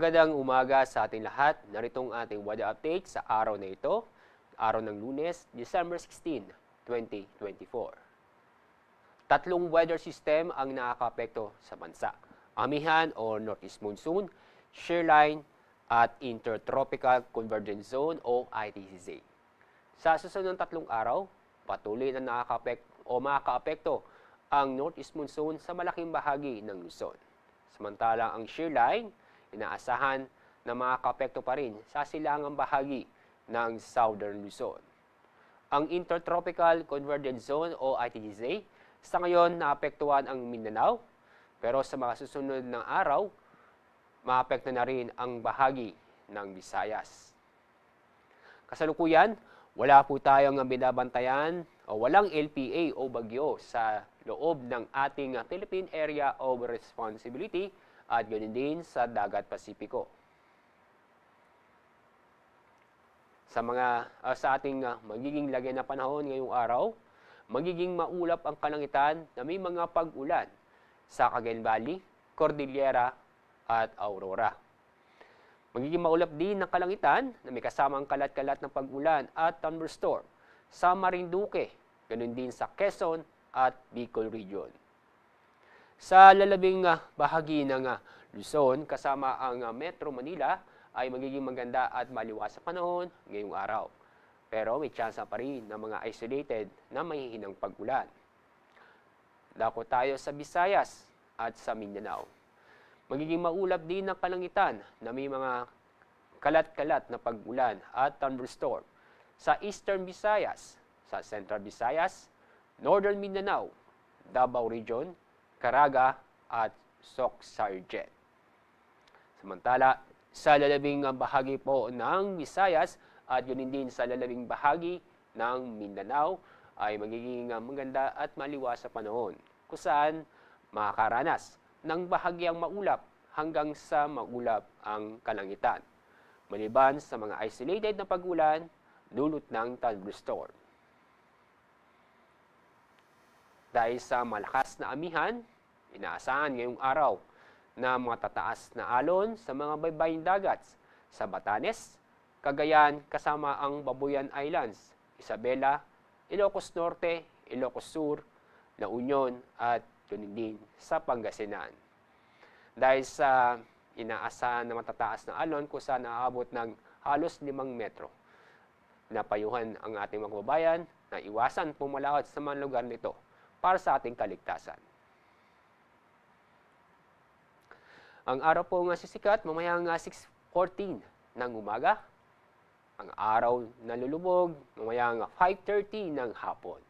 Magandang umaga sa ating lahat. Narito ang ating weather update sa araw na ito, araw ng Lunes, December 16, 2024. Tatlong weather system ang nakakaapekto sa bansa. Amihan o Northeast Monsoon, Shear Line, at Intertropical Convergence Zone o ITCZ. Sa susunod ng tatlong araw, patuloy na makakaapekto ang Northeast Monsoon sa malaking bahagi ng Luzon. Samantalang ang Shear Line, inaasahan na makakaapekto pa rin sa silangang bahagi ng Southern Luzon. Ang Intertropical Convergence Zone o ITCZ, sa ngayon naapektuhan ang Mindanao, pero sa mga susunod ng araw, maapekto na rin ang bahagi ng Visayas. Kasalukuyan, wala po tayong binabantayan o walang LPA o bagyo sa loob ng ating Philippine Area of Responsibility at ganoon din sa Dagat Pasipiko. Sa ating magiging lagay na panahon ngayong araw, magiging maulap ang kalangitan na may mga pag-ulan sa Cagayan Valley, Cordillera at Aurora. Magiging maulap din ng kalangitan na may kasamang kalat-kalat ng pag-ulan at thunderstorm sa Marinduque, ganoon din sa Quezon at Bicol Region. Sa lalabing bahagi ng Luzon kasama ang Metro Manila ay magiging maganda at maliwas sa panahon ngayong araw. Pero may tsansa pa rin ng mga isolated na mahihinang pag-ulan. Dako tayo sa Visayas at sa Mindanao. Magiging maulap din ng kalangitan na may mga kalat-kalat na pag-ulan at thunderstorm sa Eastern Visayas, sa Central Visayas, Northern Mindanao, Davao Region, Caraga at Soc-Sargent. Samantala, sa lalabing bahagi po ng Visayas at yun din sa lalabing bahagi ng Mindanao ay magiging maganda at maliwas sa panahon kung saan makakaranas ng bahagyang maulap hanggang sa maulap ang kalangitan. Maliban sa mga isolated na pag-ulan, dulot ng thunderstorm. Dahil sa malakas na amihan, inaasahan ngayong araw na matataas na alon sa mga baybaying dagat sa Batanes, Cagayan kasama ang Babuyan Islands, Isabela, Ilocos Norte, Ilocos Sur, La Union at ganoon din sa Pangasinan. Dahil sa inaasahan na matataas na alon kung saan naaabot ng halos 5 metro. Napayuhan ang ating mga kababayan na iwasan pumalawat sa mga lugar nito para sa ating kaligtasan. Ang araw po nga sisikat mamayang 6:14 ng umaga. Ang araw na lulubog mamayang 5:30 ng hapon.